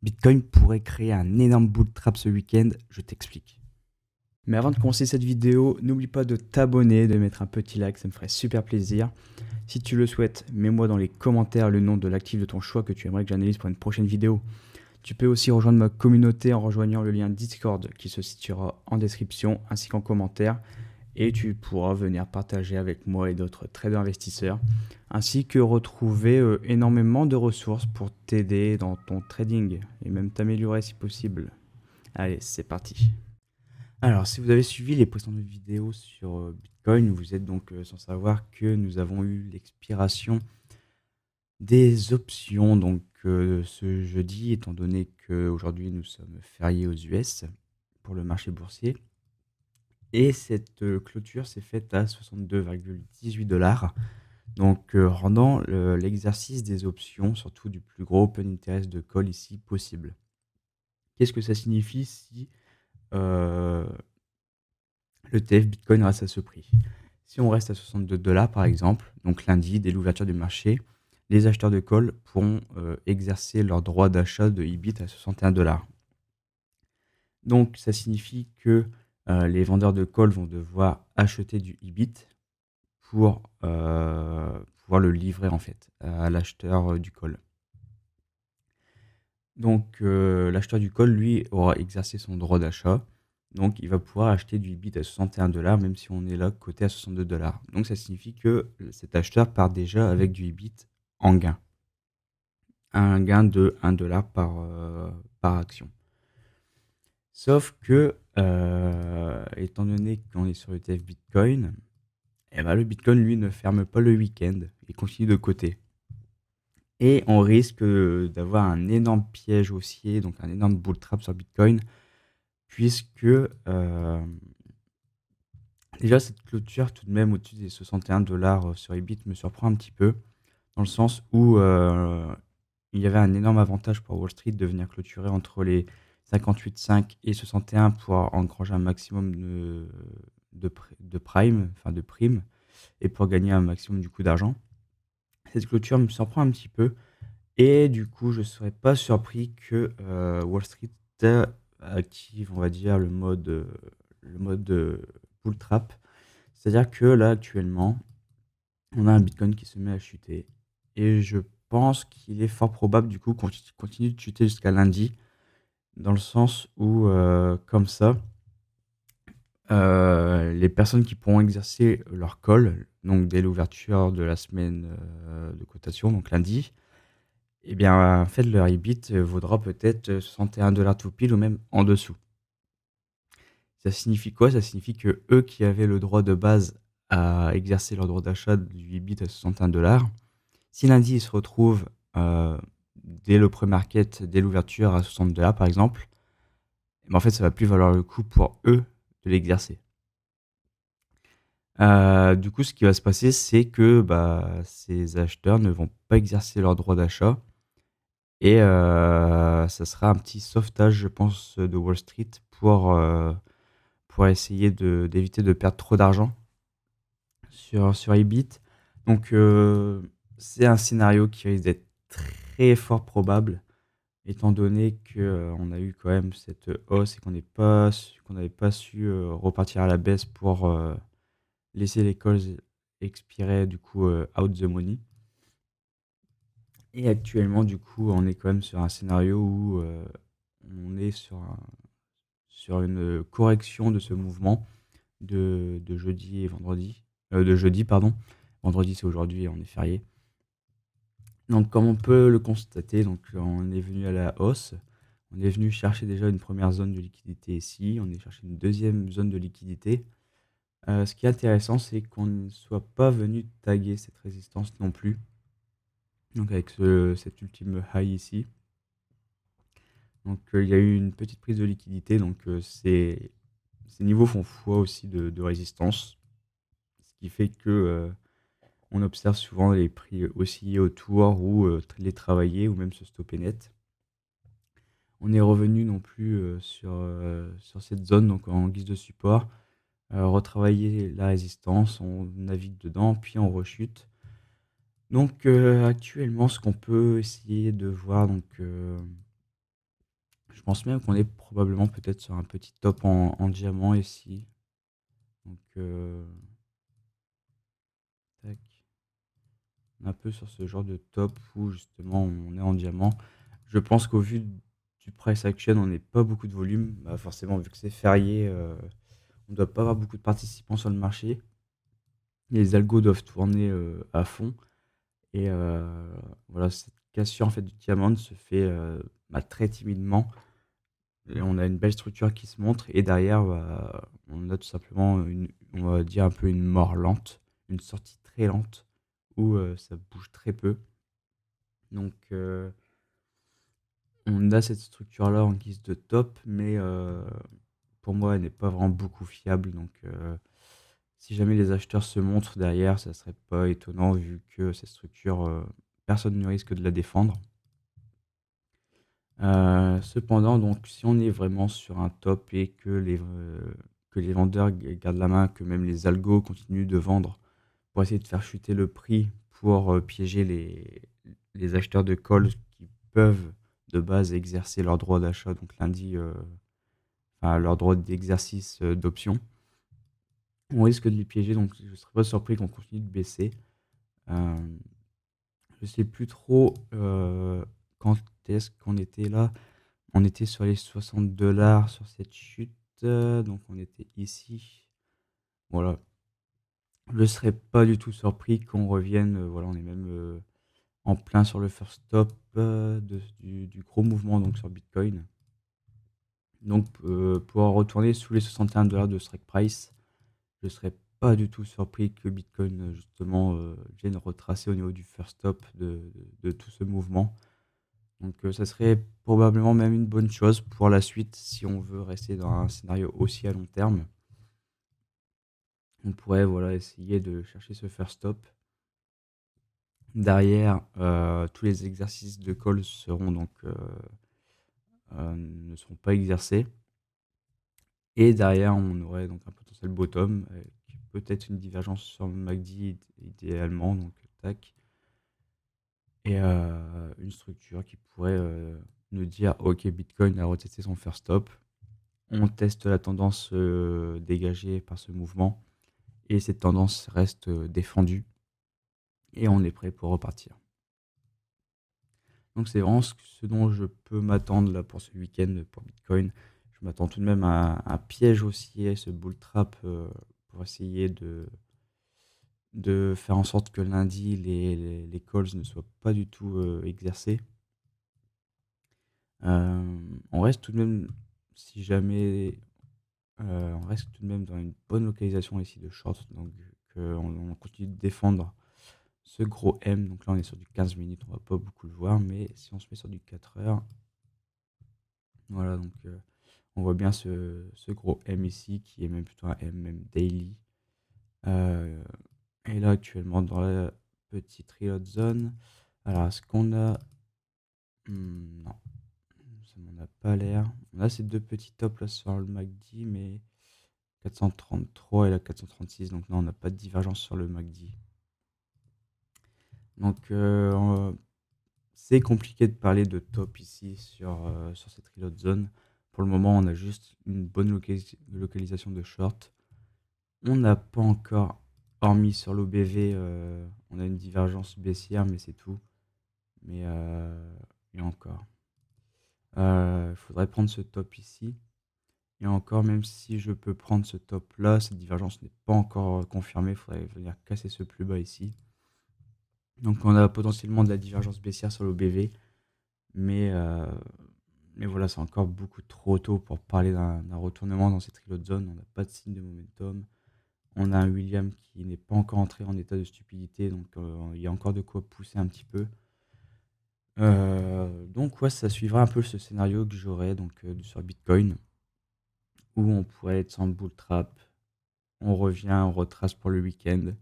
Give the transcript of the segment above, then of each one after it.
Bitcoin pourrait créer un énorme bull trap ce week-end, je t'explique. Mais avant de commencer cette vidéo, n'oublie pas de t'abonner, de mettre un petit like, ça me ferait super plaisir. Si tu le souhaites, mets-moi dans les commentaires le nom de l'actif de ton choix que tu aimerais que j'analyse pour une prochaine vidéo. Tu peux aussi rejoindre ma communauté en rejoignant le lien Discord qui se situera en description ainsi qu'en commentaire. Et tu pourras venir partager avec moi et d'autres traders investisseurs, ainsi que retrouver énormément de ressources pour t'aider dans ton trading et même t'améliorer si possible. Allez, c'est parti. Alors, si vous avez suivi les précédentes vidéos sur Bitcoin, vous êtes donc sans savoir que nous avons eu l'expiration des options donc ce jeudi, étant donné qu'aujourd'hui nous sommes fériés aux US pour le marché boursier. Et cette clôture s'est faite à 62,18 $, donc rendant l'exercice des options, surtout du plus gros open interest de call ici, possible. Qu'est-ce que ça signifie si l'ETF Bitcoin reste à ce prix? Si on reste à 62 $ par exemple, donc lundi, dès l'ouverture du marché, les acheteurs de call pourront exercer leur droit d'achat de EBIT à 61 $. Donc ça signifie que les vendeurs de call vont devoir acheter du EBIT pour pouvoir le livrer en fait à l'acheteur du call. Donc l'acheteur du call, lui, aura exercé son droit d'achat. Donc il va pouvoir acheter du EBIT à 61 $ même si on est là coté à 62 $. Donc ça signifie que cet acheteur part déjà avec du EBIT en gain. Un gain de 1 $ par action. Sauf que, étant donné qu'on est sur l'ETF Bitcoin, eh ben, le Bitcoin, lui, ne ferme pas le week-end. Il continue de coter. Et on risque d'avoir un énorme piège haussier, donc un énorme bull trap sur Bitcoin, puisque déjà cette clôture tout de même au-dessus des 61 $ sur EBIT me surprend un petit peu, dans le sens où il y avait un énorme avantage pour Wall Street de venir clôturer entre les 58,5 et 61 pour engranger un maximum de prime, enfin de prime, et pour gagner un maximum du coup d'argent. Cette clôture me surprend un petit peu. Et du coup, je ne serais pas surpris que Wall Street active, on va dire, le mode bull trap. C'est-à-dire que là, actuellement, on a un Bitcoin qui se met à chuter. Et je pense qu'il est fort probable, du coup, qu'on continue de chuter jusqu'à lundi. Dans le sens où, comme ça, les personnes qui pourront exercer leur call, donc dès l'ouverture de la semaine de cotation, donc lundi, eh bien, en fait, leur EBIT vaudra peut-être 61 $ tout pile ou même en dessous. Ça signifie quoi? Ça signifie que eux qui avaient le droit de base à exercer leur droit d'achat du EBIT à 61 $, si lundi ils se retrouvent dès le pre-market, dès l'ouverture à 60 $ par exemple, eh ben, en fait, ça va plus valoir le coup pour eux de l'exercer. Du coup, ce qui va se passer, c'est que ces acheteurs ne vont pas exercer leur droit d'achat. Et ça sera un petit sauvetage, je pense, de Wall Street pour essayer d'éviter de perdre trop d'argent sur EBIT. Donc c'est un scénario qui risque d'être très fort probable, étant donné qu'on a eu quand même cette hausse et qu'on n'avait pas su repartir à la baisse pour laisser les calls expirer du coup out the money. Et actuellement, du coup, on est quand même sur un scénario où on est sur une correction de ce mouvement de jeudi et vendredi. De jeudi, pardon. Vendredi, c'est aujourd'hui et on est férié. Donc, comme on peut le constater, donc, on est venu à la hausse. On est venu chercher déjà une première zone de liquidité ici. On est cherché une deuxième zone de liquidité. Ce qui est intéressant, c'est qu'on ne soit pas venu taguer cette résistance non plus. Donc, avec cet ultime high ici. Donc il y a eu une petite prise de liquidité, donc ces niveaux font foi aussi de résistance. Ce qui fait que on observe souvent les prix osciller autour ou les travailler ou même se stopper net. On est revenu non plus sur cette zone, donc en guise de support, retravailler la résistance, on navigue dedans, puis on rechute. Donc actuellement, ce qu'on peut essayer de voir, donc Je pense même qu'on est probablement peut-être sur un petit top en diamant ici. Donc, tac. Un peu sur ce genre de top où justement on est en diamant. Je pense qu'au vu du price action, on n'est pas beaucoup de volume. Bah, forcément, vu que c'est férié, on ne doit pas avoir beaucoup de participants sur le marché. Les algos doivent tourner à fond. Et voilà, cette cassure en fait, du diamant se fait bah, très timidement. Et on a une belle structure qui se montre. Et derrière, bah, on a tout simplement on va dire un peu une mort lente, une sortie très lente où ça bouge très peu. Donc, on a cette structure-là en guise de top, mais pour moi, elle n'est pas vraiment beaucoup fiable. Donc, si jamais les acheteurs se montrent derrière, ça serait pas étonnant vu que cette structure, personne ne risque de la défendre. Cependant, donc, si on est vraiment sur un top et que les vendeurs gardent la main, que même les algos continuent de vendre pour essayer de faire chuter le prix pour piéger les acheteurs de calls qui peuvent de base exercer leur droit d'achat, donc lundi, enfin, leur droit d'exercice d'option. On risque de les piéger, donc je ne serais pas surpris qu'on continue de baisser. Euh, je sais plus trop quand est-ce qu'on était là. On était sur les 60 $ sur cette chute, donc on était ici. Voilà. Je ne serais pas du tout surpris qu'on revienne. Voilà, on est même en plein sur le first stop du gros mouvement donc sur Bitcoin. Donc, pour retourner sous les 61 $ de strike price, je ne serais pas du tout surpris que Bitcoin, justement, vienne retracer au niveau du first stop de tout ce mouvement. Donc, ça serait probablement même une bonne chose pour la suite si on veut rester dans un scénario aussi à long terme. On pourrait voilà, essayer de chercher ce first stop. Derrière, tous les exercices de call seront donc ne seront pas exercés. Et derrière, on aurait donc un potentiel bottom avec peut-être une divergence sur le MACD idéalement, donc tac. Et une structure qui pourrait nous dire ok, Bitcoin a retesté son first stop. On teste la tendance dégagée par ce mouvement et cette tendance reste défendue et on est prêt pour repartir. Donc c'est vraiment ce dont je peux m'attendre là pour ce week-end pour Bitcoin. Je m'attends tout de même à un piège haussier, ce bull trap, pour essayer de faire en sorte que lundi, les calls ne soient pas du tout exercés. On reste tout de même, si jamais, on reste tout de même dans une bonne localisation ici de short, donc on continue de défendre ce gros M. Donc là, on est sur du 15 minutes, on va pas beaucoup le voir, mais si on se met sur du 4 heures, voilà, donc on voit bien ce gros M ici, qui est même plutôt un M, même daily. Et là, actuellement, dans la petite reload zone, alors, est-ce qu'on a... non, ça m'en a pas l'air. On a ces deux petits tops là sur le MACD, mais 433 et la 436, donc non, on n'a pas de divergence sur le MACD. Donc, c'est compliqué de parler de top ici sur cette reload zone. Pour le moment, on a juste une bonne localisation de short. On n'a pas encore, hormis sur l'OBV, on a une divergence baissière, mais c'est tout. Mais et encore. Il faudrait prendre ce top ici. Et encore, même si je peux prendre ce top là, cette divergence n'est pas encore confirmée. Il faudrait venir casser ce plus bas ici. Donc on a potentiellement de la divergence baissière sur l'OBV. Mais voilà, c'est encore beaucoup trop tôt pour parler d'un retournement dans cette reload zone. On n'a pas de signe de momentum. On a un William qui n'est pas encore entré en état de stupidité, donc il y a encore de quoi pousser un petit peu. Donc ouais, ça suivra un peu ce scénario que j'aurais donc sur Bitcoin, où on pourrait être sans bull trap. On revient, on retrace pour le week-end.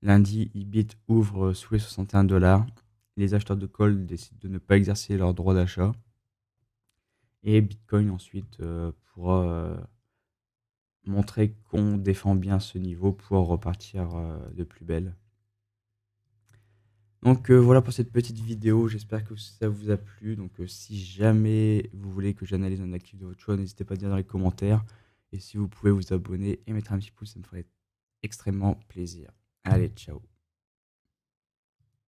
Lundi, Ibit ouvre sous les 61 $. Les acheteurs de call décident de ne pas exercer leur droit d'achat. Et Bitcoin ensuite pourra montrer qu'on défend bien ce niveau pour repartir de plus belle. Donc voilà pour cette petite vidéo, j'espère que ça vous a plu. Donc si jamais vous voulez que j'analyse un actif de votre choix, n'hésitez pas à dire dans les commentaires. Et si vous pouvez vous abonner et mettre un petit pouce, ça me ferait extrêmement plaisir. Allez, ciao.